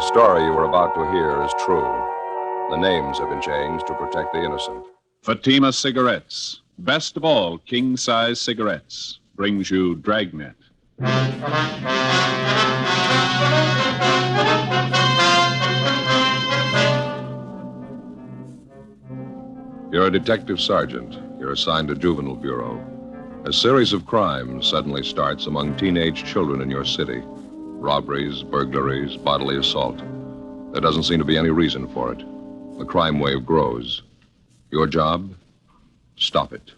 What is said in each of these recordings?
story you are about to hear is true. The names have been changed to protect the innocent. Fatima Cigarettes, best of all king-size cigarettes, brings you Dragnet. You're a detective sergeant. You're assigned to Juvenile Bureau. A series of crimes suddenly starts among teenage children in your city. Robberies, burglaries, bodily assault. There doesn't seem to be any reason for it. The crime wave grows. Your job? Stop it.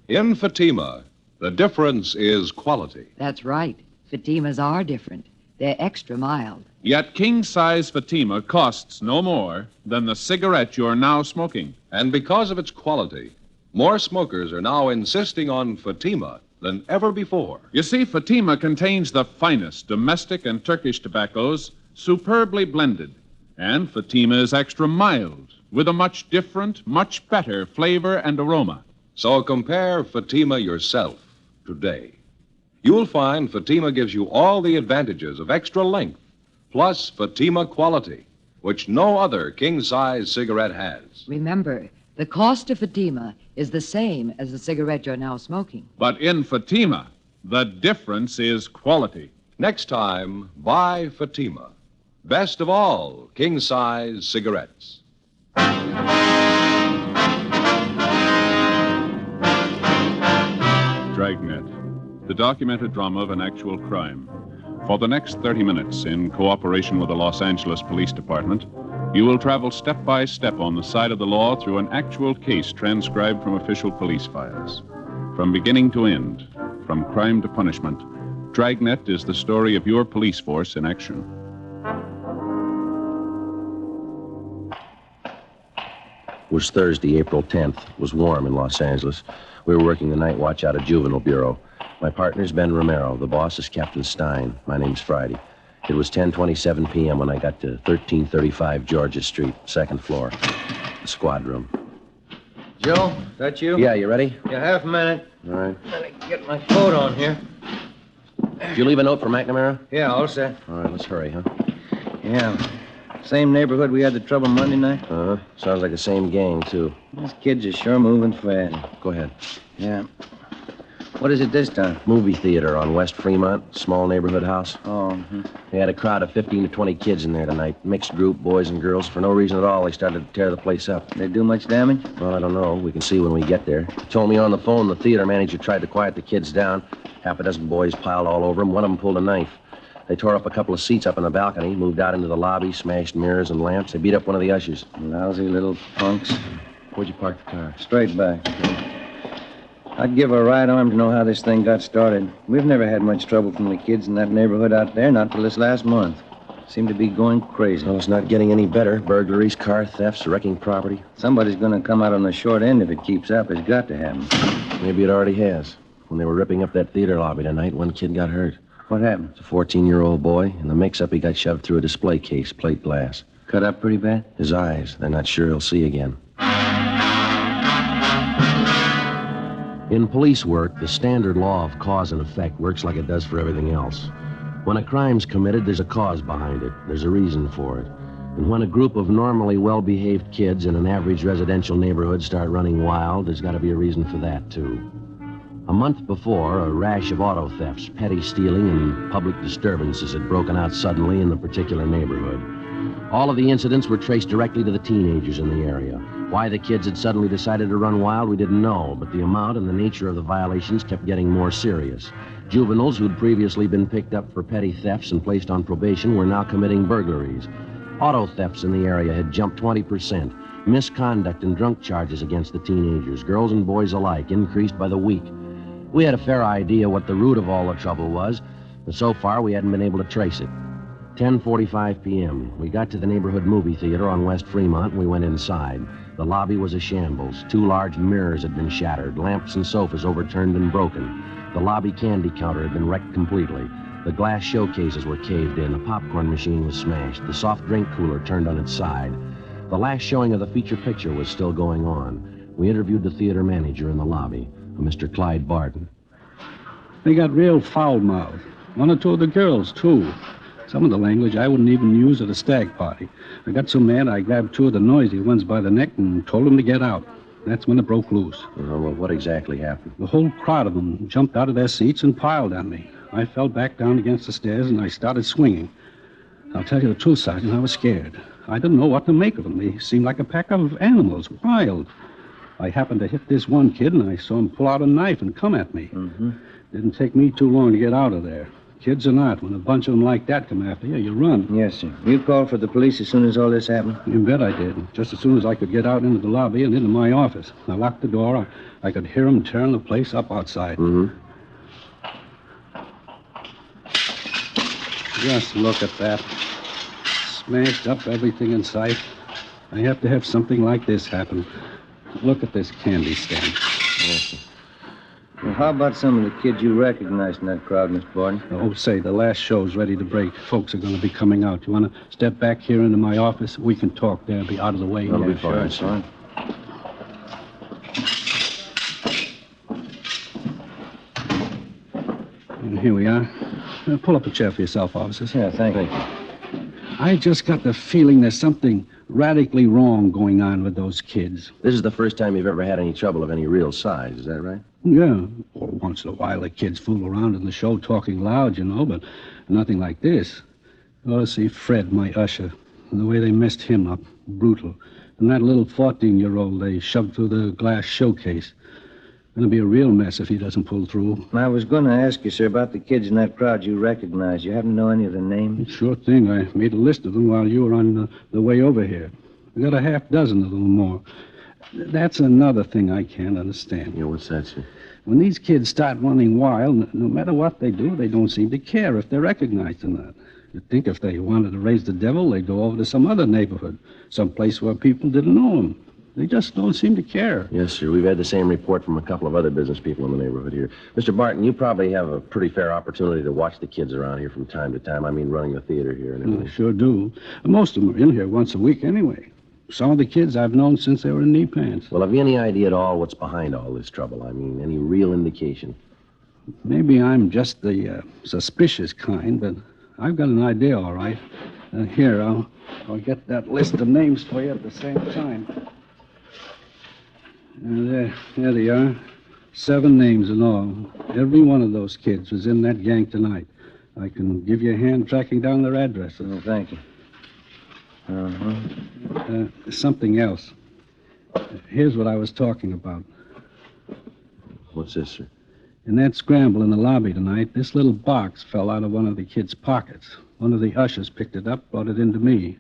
In Fatima, the difference is quality. That's right. Fatimas are different. They're extra mild. Yet king-size Fatima costs no more than the cigarette you're now smoking. And because of its quality, more smokers are now insisting on Fatima than ever before. You see, Fatima contains the finest domestic and Turkish tobaccos, superbly blended. And Fatima is extra mild, with a much different, much better flavor and aroma. So compare Fatima yourself today. You'll find Fatima gives you all the advantages of extra length, plus Fatima quality, which no other king-size cigarette has. Remember, the cost of Fatima is the same as the cigarette you're now smoking. But in Fatima, the difference is quality. Next time, buy Fatima. Best of all king-size cigarettes. Dragnet, the documented drama of an actual crime. For the next 30 minutes, in cooperation with the Los Angeles Police Department, you will travel step by step on the side of the law through an actual case transcribed from official police files. From beginning to end, from crime to punishment, Dragnet is the story of your police force in action. It was Thursday, April 10th. It was warm in Los Angeles. We were working the night watch out of Juvenile Bureau. My partner's Ben Romero. The boss is Captain Stein. My name's Friday. It was 10:27 p.m. when I got to 1335 Georgia Street, second floor, the squad room. Joe, is that you? Yeah, you ready? Yeah, half a minute. All right. Let me get my coat on here. Did you leave a note for McNamara? Yeah, all set. All right, let's hurry, huh? Yeah. Same neighborhood we had the trouble Monday night? Uh-huh. Sounds like the same gang, too. These kids are sure moving fast. Go ahead. Yeah. What is it this time? Movie theater on West Fremont, small neighborhood house. Oh, They had a crowd of 15 to 20 kids in there tonight. Mixed group, boys and girls. For no reason at all, they started to tear the place up. They do much damage? Well, I don't know. We can see when we get there. He told me on the phone the theater manager tried to quiet the kids down. Half a dozen boys piled all over him. One of them pulled a knife. They tore up a couple of seats up in the balcony, moved out into the lobby, smashed mirrors and lamps. They beat up one of the ushers. Lousy little punks. Where'd you park the car? Straight back. I'd give a right arm to know how this thing got started. We've never had much trouble from the kids in that neighborhood out there, not till this last month. Seem to be going crazy. Well, it's not getting any better. Burglaries, car thefts, wrecking property. Somebody's going to come out on the short end if it keeps up. It's got to happen. Maybe it already has. When they were ripping up that theater lobby tonight, one kid got hurt. What happened? It's a 14-year-old boy. In the mix-up, he got shoved through a display case, plate glass. Cut up pretty bad? His eyes, they're not sure he'll see again. In police work, the standard law of cause and effect works like it does for everything else. When a crime's committed, there's a cause behind it. There's a reason for it. And when a group of normally well-behaved kids in an average residential neighborhood start running wild, there's got to be a reason for that, too. A month before, a rash of auto thefts, petty stealing, and public disturbances had broken out suddenly in the particular neighborhood. All of the incidents were traced directly to the teenagers in the area. Why the kids had suddenly decided to run wild, we didn't know, but the amount and the nature of the violations kept getting more serious. Juveniles who'd previously been picked up for petty thefts and placed on probation were now committing burglaries. Auto thefts in the area had jumped 20%. Misconduct and drunk charges against the teenagers, girls and boys alike, increased by the week. We had a fair idea what the root of all the trouble was, but so far we hadn't been able to trace it. 10:45 p.m. We got to the neighborhood movie theater on West Fremont and we went inside. The lobby was a shambles. 2 large mirrors had been shattered, lamps and sofas overturned and broken. The lobby candy counter had been wrecked completely. The glass showcases were caved in. The popcorn machine was smashed. The soft drink cooler turned on its side. The last showing of the feature picture was still going on. We interviewed the theater manager in the lobby, a Mr. Clyde Barton. They got real foul-mouthed. One or two of the girls, too. Some of the language I wouldn't even use at a stag party. I got so mad I grabbed two of the noisy ones by the neck and told them to get out. That's when it broke loose. Well, what exactly happened? The whole crowd of them jumped out of their seats and piled on me. I fell back down against the stairs and I started swinging. I'll tell you the truth, Sergeant, I was scared. I didn't know what to make of them. They seemed like a pack of animals, wild. I happened to hit this one kid, and I saw him pull out a knife and come at me. Mm-hmm. Didn't take me too long to get out of there. Kids or not, when a bunch of them like that come after you, you run. Yes, sir. You called for the police as soon as all this happened? You bet I did. Just as soon as I could get out into the lobby and into my office. I locked the door. I could hear them tearing the place up outside. Mm-hmm. Just look at that. Smashed up everything in sight. I have to have something like this happen. Look at this candy stand. Yes, sir. Well, how about some of the kids you recognized in that crowd, Miss Borden? Oh, say, the last show's ready to break. Folks are going to be coming out. You want to step back here into my office? We can talk there. Be out of the way. That'll be Sure, fine, son. And here we are. Pull up a chair for yourself, officers. Yeah, thank you. I just got the feeling there's something radically wrong going on with those kids. This is the first time you've ever had any trouble of any real size, is that right? Yeah. Well, once in a while, the kids fool around in the show talking loud, you know, but nothing like this. You ought to see Fred, my usher, and the way they messed him up. Brutal. And that little 14-year-old they shoved through the glass showcase. Gonna be a real mess if he doesn't pull through. I was going to ask you, sir, about the kids in that crowd you recognized. You happen to know any of their names? Sure thing. I made a list of them while you were on the way over here. I got a half dozen of them more. That's another thing I can't understand. Yeah, what's that, sir? When these kids start running wild, no matter what they do, they don't seem to care if they're recognized or not. You'd think if they wanted to raise the devil, they'd go over to some other neighborhood, some place where people didn't know them. They just don't seem to care. Yes, sir. We've had the same report from a couple of other business people in the neighborhood here. Mr. Barton, you probably have a pretty fair opportunity to watch the kids around here from time to time. I mean, running the theater here and everything. Sure do. Most of them are in here once a week anyway. Some of the kids I've known since they were in knee pants. Well, have you any idea at all what's behind all this trouble? I mean, any real indication? Maybe I'm just the suspicious kind, but I've got an idea, all right. Here, I'll get that list of names for you at the same time. There they are. 7 names in all. Every one of those kids was in that gang tonight. I can give you a hand tracking down their addresses. Oh, thank you. Uh-huh. Something else. Here's what I was talking about. What's this, sir? In that scramble in the lobby tonight, this little box fell out of one of the kids' pockets. One of the ushers picked it up, brought it in to me.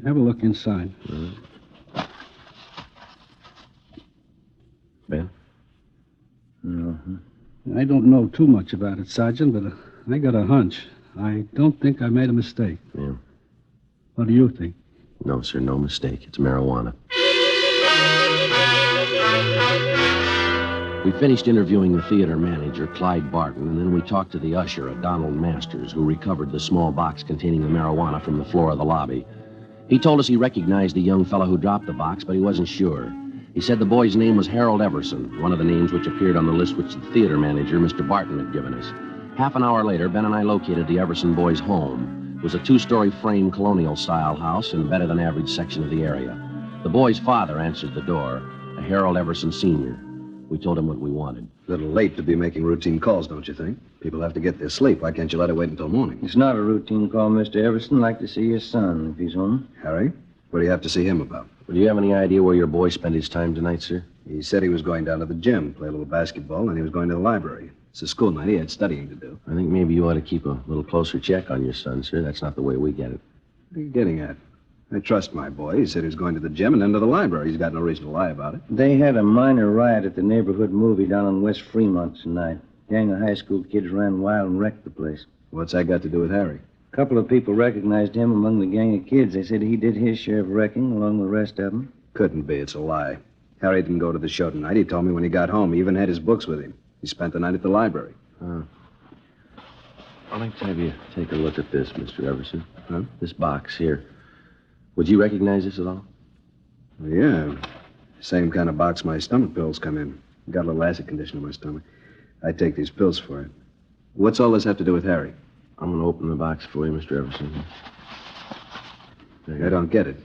Have a look inside. Ben? Uh-huh. I don't know too much about it, Sergeant, but I got a hunch. I don't think I made a mistake. Yeah. What do you think? No, sir, no mistake. It's marijuana. We finished interviewing the theater manager, Clyde Barton, and then we talked to the usher, Donald Masters, who recovered the small box containing the marijuana from the floor of the lobby. He told us he recognized the young fellow who dropped the box, but he wasn't sure. He said the boy's name was Harold Everson, one of the names which appeared on the list which the theater manager, Mr. Barton, had given us. Half an hour later, Ben and I located the Everson boy's home. It was a 2-story frame colonial-style house in a better-than-average section of the area. The boy's father answered the door, a Harold Everson Sr. We told him what we wanted. A little late to be making routine calls, don't you think? People have to get their sleep. Why can't you let it wait until morning? It's not a routine call, Mr. Everson. I'd like to see your son, if he's home. Harry, what do you have to see him about? Well, do you have any idea where your boy spent his time tonight, sir? He said he was going down to the gym, play a little basketball, and he was going to the library. It's a school night. He had studying to do. I think maybe you ought to keep a little closer check on your son, sir. That's not the way we get it. What are you getting at? I trust my boy. He said he was going to the gym and then to the library. He's got no reason to lie about it. They had a minor riot at the neighborhood movie down on West Fremont tonight. A gang of high school kids ran wild and wrecked the place. What's that got to do with Harry? A couple of people recognized him among the gang of kids. They said he did his share of wrecking along with the rest of them. Couldn't be. It's a lie. Harry didn't go to the show tonight. He told me when he got home. He even had his books with him. He spent the night at the library. I'd like to have you take a look at this, Mr. Everson. Huh? This box here. Would you recognize this at all? Yeah. Same kind of box my stomach pills come in. Got a little acid condition in my stomach. I take these pills for it. What's all this have to do with Harry? I'm going to open the box for you, Mr. Everson. I don't get it.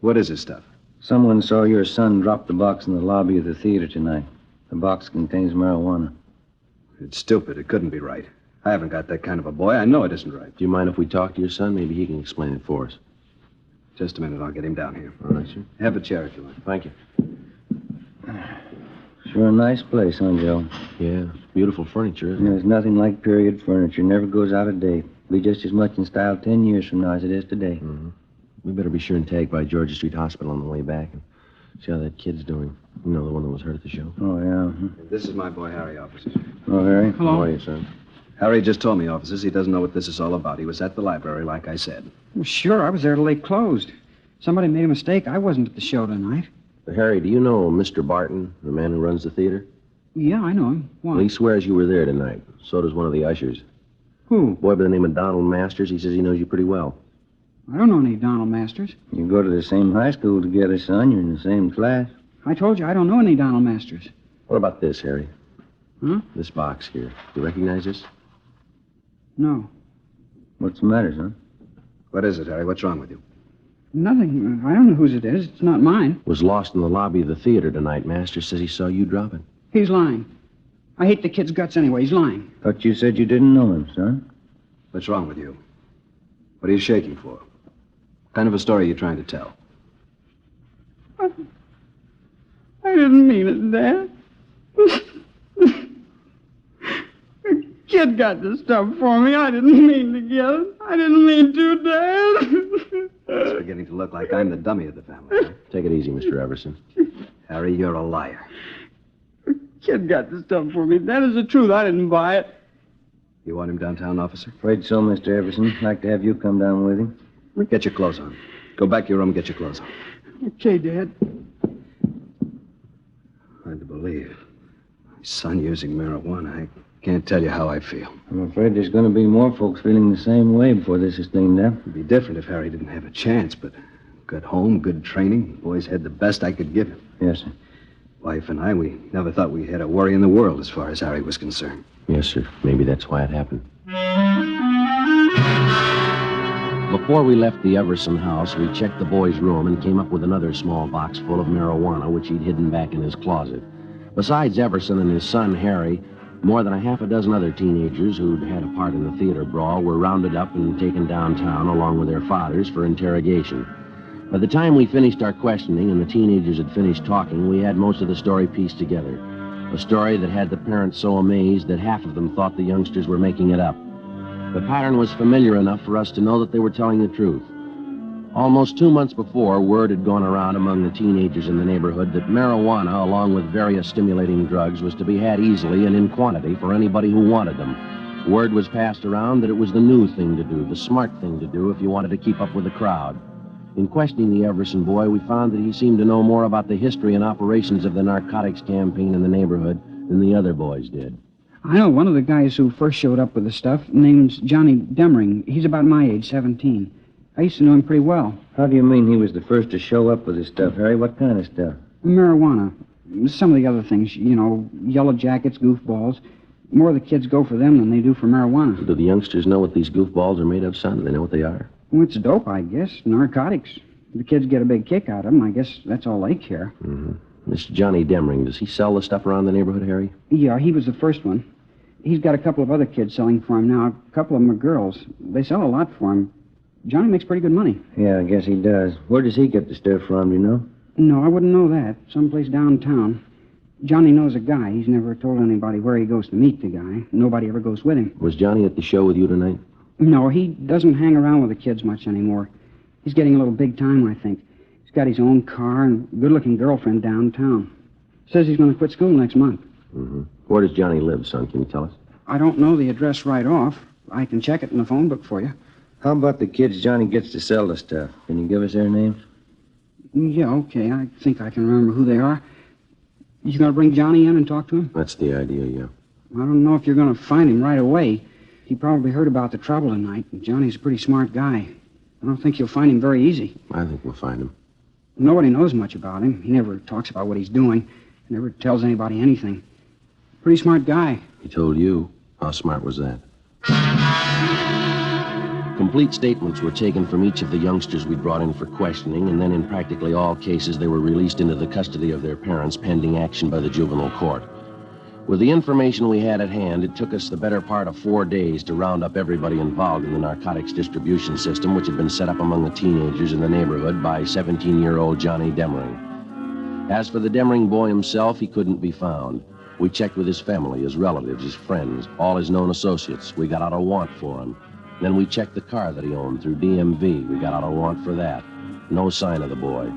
What is this stuff? Someone saw your son drop the box in the lobby of the theater tonight. The box contains marijuana. It's stupid. It couldn't be right. I haven't got that kind of a boy. I know it isn't right. Do you mind if we talk to your son? Maybe he can explain it for us. Just a minute. I'll get him down here. All right, sir. Have a chair if you like. Thank you. Sure a nice place, huh, Joe? Yeah, beautiful furniture, isn't it? There's nothing like period furniture. Never goes out of date. Be just as much in style 10 years from now as it is today. Mm-hmm. We better be sure and tag by Georgia Street Hospital on the way back and see how that kid's doing. You know, the one that was hurt at the show. Oh, yeah. This is my boy, Harry, officers. Oh, Harry? Hello. How are you, son? Harry just told me, officers, he doesn't know what this is all about. He was at the library, like I said. Well, sure, I was there till they closed. Somebody made a mistake. I wasn't at the show tonight. Harry, do you know Mr. Barton, the man who runs the theater? Yeah, I know him. Why? Well, he swears you were there tonight. So does one of the ushers. Who? A boy by the name of Donald Masters. He says he knows you pretty well. I don't know any Donald Masters. You go to the same high school together, son. You're in the same class. I told you I don't know any Donald Masters. What about this, Harry? Huh? This box here. Do you recognize this? No. What's the matter, son? What is it, Harry? What's wrong with you? Nothing. I don't know whose it is. It's not mine. Was lost in the lobby of the theater tonight. Masters says he saw you drop it. He's lying. I hate the kid's guts anyway. He's lying. Thought you said you didn't know him, son. What's wrong with you? What are you shaking for? What kind of a story are you trying to tell? I didn't mean it, Dad. The kid got the stuff for me. I didn't mean to get it. I didn't mean to, Dad. It's beginning to look like I'm the dummy of the family. Huh? Take it easy, Mr. Everson. Harry, you're a liar. The kid got the stuff for me. That is the truth. I didn't buy it. You want him downtown, officer? Afraid so, Mr. Everson. Like to have you come down with him. Get your clothes on. Go back to your room and get your clothes on. Okay, Dad. Hard to believe. My son using marijuana. I can't tell you how I feel. I'm afraid there's going to be more folks feeling the same way before this is cleaned up. It'd be different if Harry didn't have a chance, but good home, good training. The boys had the best I could give him. Yes, sir. Wife and I, we never thought we had a worry in the world as far as Harry was concerned. Yes, sir. Maybe that's why it happened. Before we left the Everson house, we checked the boy's room and came up with another small box full of marijuana, which he'd hidden back in his closet. Besides Everson and his son, Harry, more than a half a dozen other teenagers who'd had a part in the theater brawl were rounded up and taken downtown along with their fathers for interrogation. By the time we finished our questioning and the teenagers had finished talking, we had most of the story pieced together. A story that had the parents so amazed that half of them thought the youngsters were making it up. The pattern was familiar enough for us to know that they were telling the truth. Almost 2 months before, word had gone around among the teenagers in the neighborhood that marijuana, along with various stimulating drugs, was to be had easily and in quantity for anybody who wanted them. Word was passed around that it was the new thing to do, the smart thing to do if you wanted to keep up with the crowd. In questioning the Everson boy, we found that he seemed to know more about the history and operations of the narcotics campaign in the neighborhood than the other boys did. I know one of the guys who first showed up with the stuff. Name's Johnny Demring. He's about my age, 17. I used to know him pretty well. How do you mean he was the first to show up with his stuff, Harry? What kind of stuff? Marijuana. Some of the other things, you know, yellow jackets, goofballs. More of the kids go for them than they do for marijuana. Do the youngsters know what these goofballs are made of, son? Do they know what they are? Well, it's dope, I guess. Narcotics. The kids get a big kick out of them. I guess that's all they care. Mm-hmm. This Johnny Demring, does he sell the stuff around the neighborhood, Harry? Yeah, he was the first one. He's got a couple of other kids selling for him now. A couple of them are girls. They sell a lot for him. Johnny makes pretty good money. Yeah, I guess he does. Where does he get the stuff from, do you know? No, I wouldn't know that. Someplace downtown. Johnny knows a guy. He's never told anybody where he goes to meet the guy. Nobody ever goes with him. Was Johnny at the show with you tonight? No, he doesn't hang around with the kids much anymore. He's getting a little big time, I think. He's got his own car and a good-looking girlfriend downtown. Says he's going to quit school next month. Mm-hmm. Where does Johnny live, son? Can you tell us? I don't know the address right off. I can check it in the phone book for you. How about the kids Johnny gets to sell the stuff? Can you give us their names? Yeah, okay. I think I can remember who they are. You going to bring Johnny in and talk to him? That's the idea, yeah. I don't know if you're going to find him right away. He probably heard about the trouble tonight, and Johnny's a pretty smart guy. I don't think you'll find him very easy. I think we'll find him. Nobody knows much about him. He never talks about what he's doing. He never tells anybody anything. Pretty smart guy. He told you. How smart was that? Complete statements were taken from each of the youngsters we brought in for questioning, and then in practically all cases they were released into the custody of their parents pending action by the juvenile court. With the information we had at hand, it took us the better part of 4 days to round up everybody involved in the narcotics distribution system, which had been set up among the teenagers in the neighborhood by 17-year-old Johnny Demring. As for the Demring boy himself, he couldn't be found. We checked with his family, his relatives, his friends, all his known associates. We got out a warrant for him. Then we checked the car that he owned through DMV. We got out a warrant for that. No sign of the boy.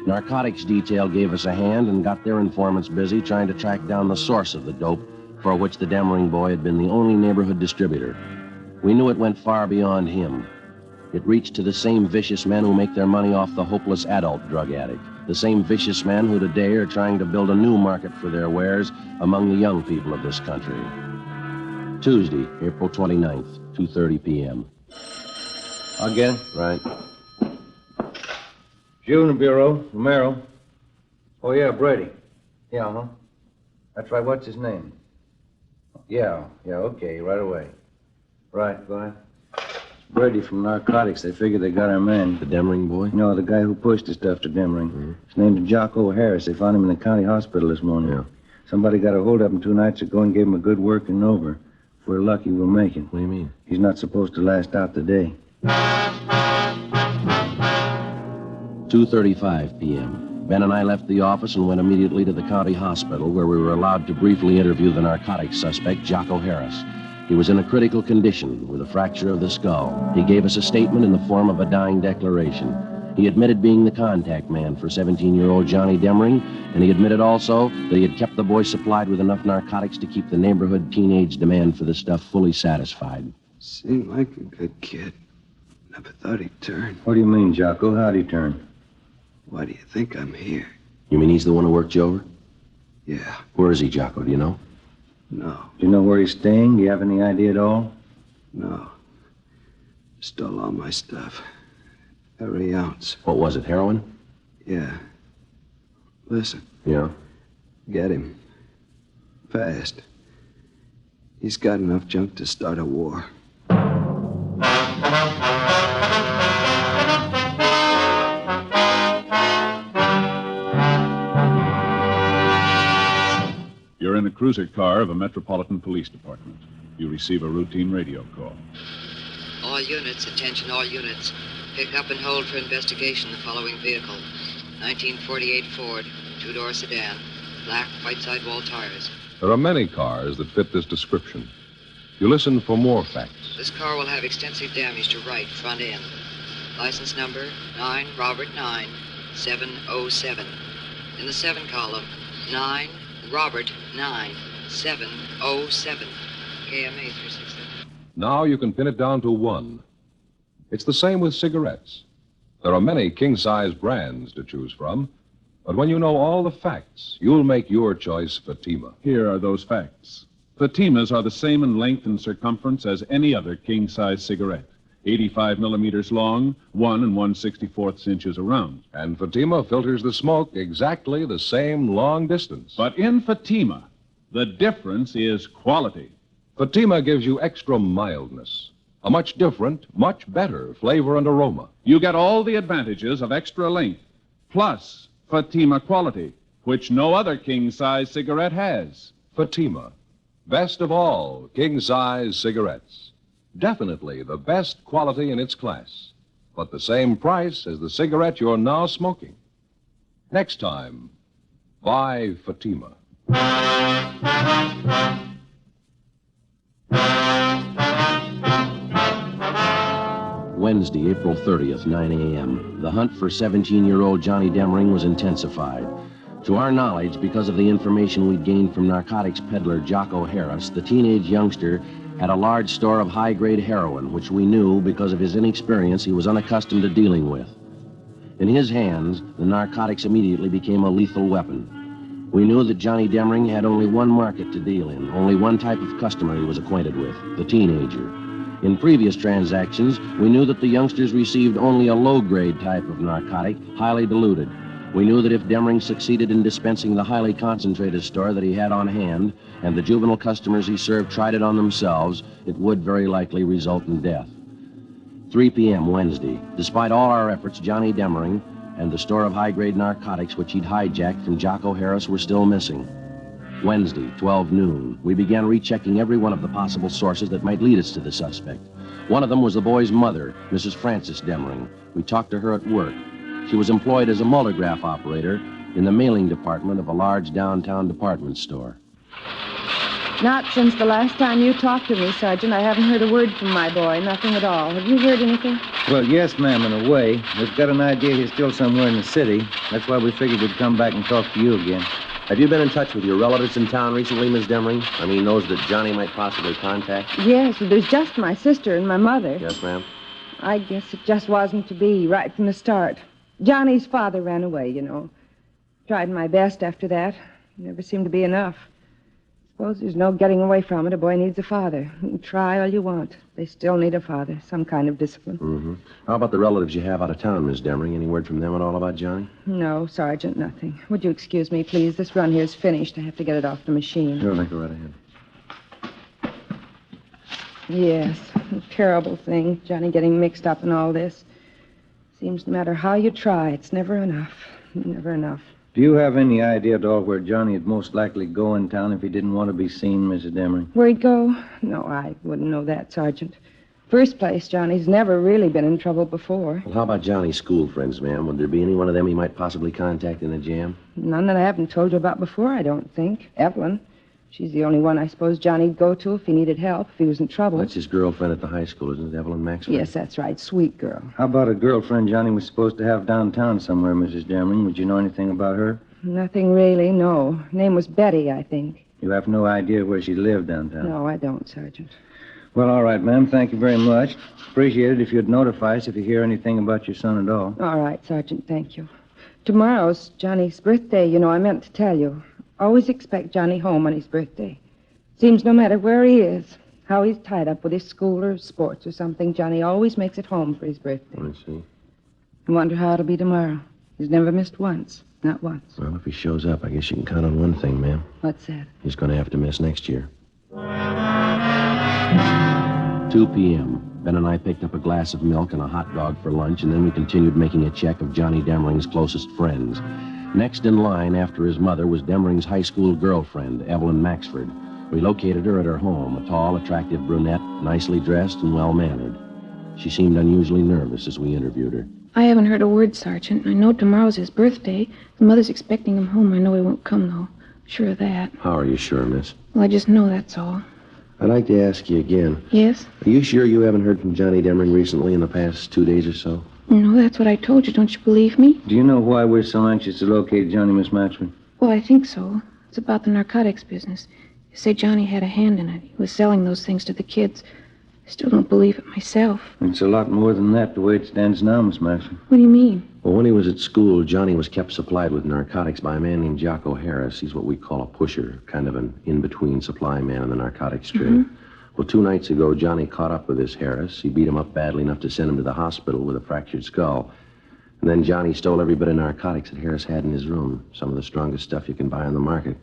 Narcotics detail gave us a hand and got their informants busy trying to track down the source of the dope for which the Demring boy had been the only neighborhood distributor. We knew it went far beyond him. It reached to the same vicious men who make their money off the hopeless adult drug addict, the same vicious men who today are trying to build a new market for their wares among the young people of this country. Tuesday, April 29th, 2:30 p.m. I'll get it. Right. Juvenile Bureau, Romero. Oh, yeah, Brady. Yeah, huh? That's right. What's his name? Yeah, okay, right away. Right, go ahead. It's Brady from Narcotics. They figure they got our man. The Demring boy? No, the guy who pushed the stuff to Demring. His name's Jocko Harris. They found him in the county hospital this morning. Yeah. Somebody got a hold of him 2 nights ago and gave him a good working over. If we're lucky, we'll make it. What do you mean? He's not supposed to last out the day. 2:35 p.m. Ben and I left the office and went immediately to the county hospital, where we were allowed to briefly interview the narcotics suspect, Jocko Harris. He was in a critical condition with a fracture of the skull. He gave us a statement in the form of a dying declaration. He admitted being the contact man for 17-year-old Johnny Demring, and he admitted also that he had kept the boy supplied with enough narcotics to keep the neighborhood teenage demand for the stuff fully satisfied. Seemed like a good kid. Never thought he'd turn. What do you mean, Jocko? How'd he turn? Why do you think I'm here? You mean he's the one who worked you over? Yeah. Where is he, Jocko? Do you know? No. Do you know where he's staying? Do you have any idea at all? No. Stole all my stuff. Every ounce. What was it, heroin? Yeah. Listen. Yeah. Get him. Fast. He's got enough junk to start a war. You're in a cruiser car of a Metropolitan Police Department. You receive a routine radio call. All units, attention all units. Pick up and hold for investigation the following vehicle. 1948 Ford, 2-door sedan, black, white sidewall tires. There are many cars that fit this description. You listen for more facts. This car will have extensive damage to right front end. License number 9 Robert 9 707. In the 7 column, 9 Robert 9 707. KMA 367. Now you can pin it down to one. It's the same with cigarettes. There are many king-size brands to choose from, but when you know all the facts, you'll make your choice Fatima. Here are those facts. Fatimas are the same in length and circumference as any other king-size cigarette. 85 millimeters long, 1 1/64 inches around. And Fatima filters the smoke exactly the same long distance. But in Fatima, the difference is quality. Fatima gives you extra mildness, a much different, much better flavor and aroma. You get all the advantages of extra length, plus Fatima quality, which no other king-size cigarette has. Fatima, best of all king-size cigarettes. Definitely the best quality in its class, but the same price as the cigarette you're now smoking. Next time, buy Fatima. Wednesday, April 30th, 9 a.m. The hunt for 17-year-old Johnny Demring was intensified. To our knowledge, because of the information we'd gained from narcotics peddler Jocko Harris, the teenage youngster had a large store of high-grade heroin, which we knew, because of his inexperience, he was unaccustomed to dealing with. In his hands, the narcotics immediately became a lethal weapon. We knew that Johnny Demring had only one market to deal in, only one type of customer he was acquainted with, the teenager. In previous transactions, we knew that the youngsters received only a low-grade type of narcotic, highly diluted. We knew that if Demring succeeded in dispensing the highly concentrated store that he had on hand, and the juvenile customers he served tried it on themselves, it would very likely result in death. 3 p.m. Wednesday. Despite all our efforts, Johnny Demring and the store of high-grade narcotics which he'd hijacked from Jocko Harris were still missing. Wednesday, 12 noon. We began rechecking every one of the possible sources that might lead us to the suspect. One of them was the boy's mother, Mrs. Frances Demring. We talked to her at work. She was employed as a multigraph operator in the mailing department of a large downtown department store. Not since the last time you talked to me, Sergeant. I haven't heard a word from my boy. Nothing at all. Have you heard anything? Well, yes, ma'am, in a way. We've got an idea he's still somewhere in the city. That's why we figured we'd come back and talk to you again. Have you been in touch with your relatives in town recently, Miss Demring? I mean, those that Johnny might possibly contact? Yes, well, there's just my sister and my mother. Yes, ma'am. I guess it just wasn't to be right from the start. Johnny's father ran away, you know. Tried my best after that. Never seemed to be enough. Suppose there's no getting away from it. A boy needs a father. You can try all you want. They still need a father, some kind of discipline. Mm-hmm. How about the relatives you have out of town, Miss Demring? Any word from them at all about Johnny? No, Sergeant, nothing. Would you excuse me, please? This run here's finished. I have to get it off the machine. Sure, go right ahead. Yes, a terrible thing, Johnny getting mixed up in all this. Seems no matter how you try, it's never enough. Never enough. Do you have any idea at all where Johnny would most likely go in town if he didn't want to be seen, Mrs. Demring? Where'd he go? No, I wouldn't know that, Sergeant. First place, Johnny's never really been in trouble before. Well, how about Johnny's school friends, ma'am? Would there be any one of them he might possibly contact in a jam? None that I haven't told you about before, I don't think. Evelyn. She's the only one I suppose Johnny'd go to if he needed help, if he was in trouble. That's his girlfriend at the high school, isn't it, Evelyn Maxwell? Yes, that's right. Sweet girl. How about a girlfriend Johnny was supposed to have downtown somewhere, Mrs. Demring? Would you know anything about her? Nothing really, no. Her name was Betty, I think. You have no idea where she lived downtown? No, I don't, Sergeant. Well, all right, ma'am. Thank you very much. Appreciate it if you'd notify us if you hear anything about your son at all. All right, Sergeant, thank you. Tomorrow's Johnny's birthday, you know, I meant to tell you. Always expect Johnny home on his birthday. Seems no matter where he is, how he's tied up with his school or sports or something, Johnny always makes it home for his birthday. I see. I wonder how it'll be tomorrow. He's never missed once. Not once. Well, if he shows up, I guess you can count on one thing, ma'am. What's that? He's going to have to miss next year. 2 p.m. Ben and I picked up a glass of milk and a hot dog for lunch, and then we continued making a check of Johnny Demring's closest friends. Next in line after his mother was Demring's high school girlfriend, Evelyn Maxford. We located her at her home, a tall, attractive brunette, nicely dressed and well-mannered. She seemed unusually nervous as we interviewed her. I haven't heard a word, Sergeant. I know tomorrow's his birthday. The mother's expecting him home. I know he won't come, though. I'm sure of that. How are you sure, miss? Well, I just know that's all. I'd like to ask you again. Yes? Are you sure you haven't heard from Johnny Demring recently in the past 2 days or so? No, that's what I told you. Don't you believe me? Do you know why we're so anxious to locate Johnny, Miss Maxford? Well, I think so. It's about the narcotics business. You say Johnny had a hand in it. He was selling those things to the kids. I still don't believe it myself. It's a lot more than that, the way it stands now, Miss Maxwell. What do you mean? Well, when he was at school, Johnny was kept supplied with narcotics by a man named Jocko Harris. He's what we call a pusher, kind of an in-between supply man in the narcotics trade. Mm-hmm. Well, 2 nights ago, Johnny caught up with this Harris. He beat him up badly enough to send him to the hospital with a fractured skull. And then Johnny stole every bit of narcotics that Harris had in his room, some of the strongest stuff you can buy on the market.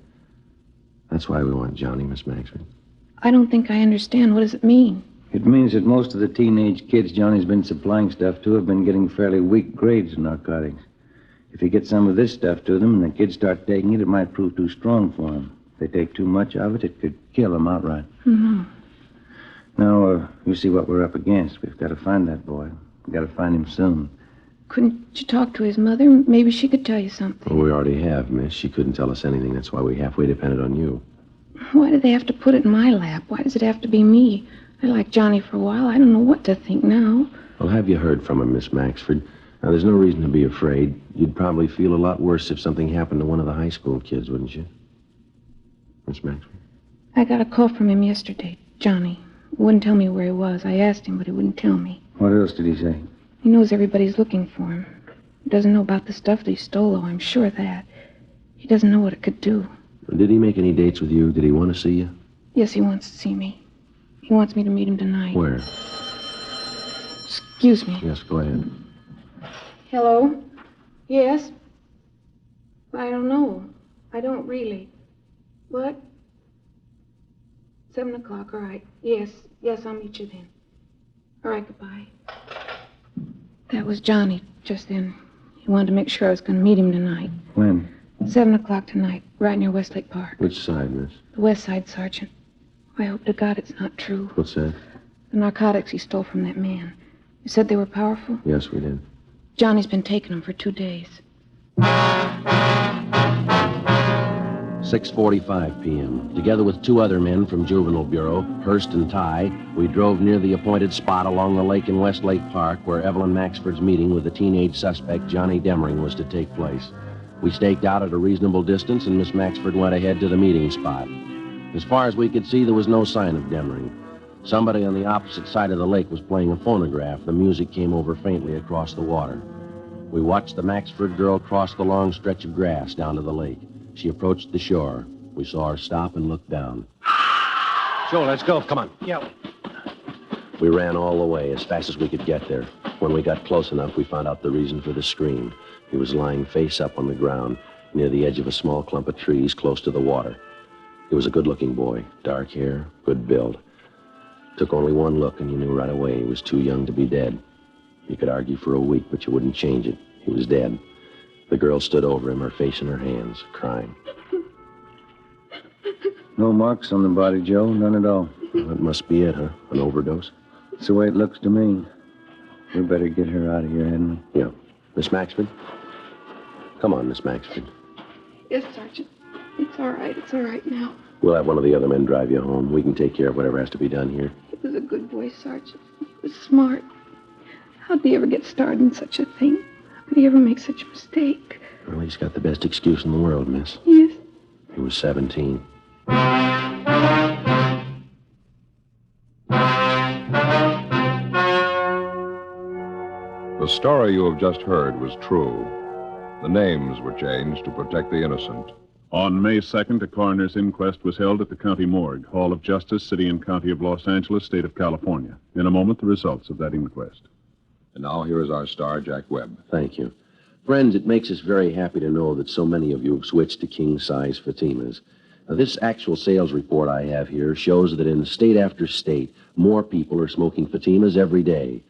That's why we want Johnny, Miss Maxford. I don't think I understand. What does it mean? It means that most of the teenage kids Johnny's been supplying stuff to have been getting fairly weak grades in narcotics. If he gets some of this stuff to them and the kids start taking it, it might prove too strong for them. If they take too much of it, it could kill them outright. Mm-hmm. Now, you see what we're up against. We've got to find that boy. We've got to find him soon. Couldn't you talk to his mother? Maybe she could tell you something. Well, we already have, miss. She couldn't tell us anything. That's why we halfway depended on you. Why do they have to put it in my lap? Why does it have to be me? I liked Johnny for a while. I don't know what to think now. Well, have you heard from him, Miss Maxford? Now, there's no reason to be afraid. You'd probably feel a lot worse if something happened to one of the high school kids, wouldn't you? Miss Maxford? I got a call from him yesterday, Johnny. He wouldn't tell me where he was. I asked him, but he wouldn't tell me. What else did he say? He knows everybody's looking for him. He doesn't know about the stuff that he stole, though. I'm sure of that. He doesn't know what it could do. Did he make any dates with you? Did he want to see you? Yes, he wants to see me. He wants me to meet him tonight. Where? Excuse me. Yes, go ahead. Hello? Yes? I don't know. I don't really. What? 7 o'clock, all right. Yes, I'll meet you then. All right, goodbye. That was Johnny just then. He wanted to make sure I was going to meet him tonight. When? 7 o'clock tonight, right near Westlake Park. Which side, miss? The west side, Sergeant. I hope to God it's not true. What's that? The narcotics he stole from that man. You said they were powerful? Yes, we did. Johnny's been taking them for 2 days. 6:45 p.m. Together with 2 other men from Juvenile Bureau, Hurst and Ty, we drove near the appointed spot along the lake in Westlake Park where Evelyn Maxford's meeting with the teenage suspect Johnny Demring was to take place. We staked out at a reasonable distance, and Miss Maxford went ahead to the meeting spot. As far as we could see, there was no sign of Demring. Somebody on the opposite side of the lake was playing a phonograph. The music came over faintly across the water. We watched the Maxford girl cross the long stretch of grass down to the lake. She approached the shore. We saw her stop and look down. Joe, let's go. Come on. Yeah. We ran all the way as fast as we could get there. When we got close enough, we found out the reason for the scream. He was lying face up on the ground near the edge of a small clump of trees close to the water. He was a good-looking boy, dark hair, good build. Took only one look, and you knew right away he was too young to be dead. You could argue for a week, but you wouldn't change it. He was dead. The girl stood over him, her face in her hands, crying. No marks on the body, Joe. None at all. Well, that must be it, huh? An overdose? It's the way it looks to me. We better get her out of here, hadn't we? Yeah. Miss Maxford? Come on, Miss Maxford. Yes, Sergeant. It's all right. It's all right now. We'll have one of the other men drive you home. We can take care of whatever has to be done here. He was a good boy, Sergeant. He was smart. How'd he ever get started in such a thing? How could he ever make such a mistake? Well, he's got the best excuse in the world, miss. Yes. He was 17. The story you have just heard was true. The names were changed to protect the innocent. On May 2nd, a coroner's inquest was held at the county morgue, Hall of Justice, City and County of Los Angeles, State of California. In a moment, the results of that inquest. And now here is our star, Jack Webb. Thank you. Friends, it makes us very happy to know that so many of you have switched to king-size Fatimas. Now, this actual sales report I have here shows that in state after state, more people are smoking Fatimas every day.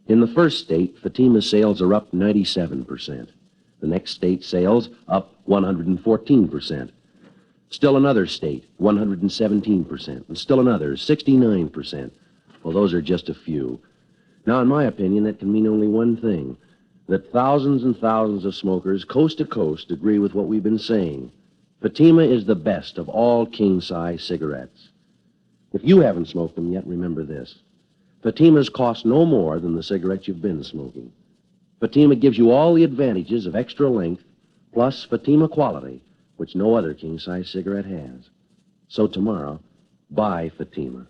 In the first state, Fatima sales are up 97%. The next state sales up 114%. Still another state, 117%. And still another, 69%. Well, those are just a few. Now, in my opinion, that can mean only one thing, that thousands and thousands of smokers, coast to coast, agree with what we've been saying. Fatima is the best of all king-size cigarettes. If you haven't smoked them yet, remember this. Fatimas cost no more than the cigarettes you've been smoking. Fatima gives you all the advantages of extra length, plus Fatima quality, which no other king-size cigarette has. So tomorrow, buy Fatima.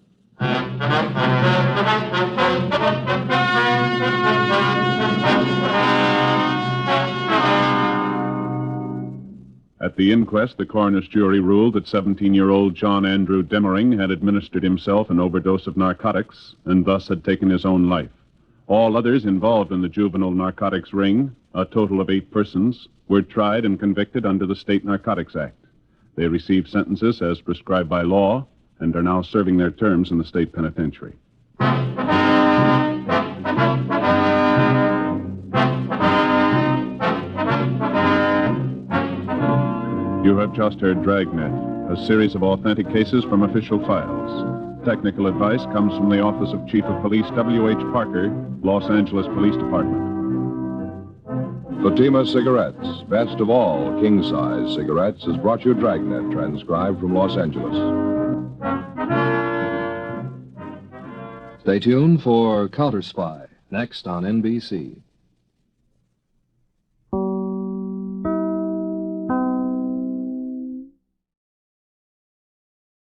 At the inquest, the coroner's jury ruled that 17-year-old John Andrew Demering had administered himself an overdose of narcotics and thus had taken his own life. All others involved in the juvenile narcotics ring, a total of 8 persons, were tried and convicted under the State Narcotics Act. They received sentences as prescribed by law and are now serving their terms in the state penitentiary. You have just heard Dragnet, a series of authentic cases from official files. Technical advice comes from the Office of Chief of Police W.H. Parker, Los Angeles Police Department. Fatima Cigarettes, best of all king-size cigarettes, has brought you Dragnet, transcribed from Los Angeles. Stay tuned for Counter Spy, next on NBC.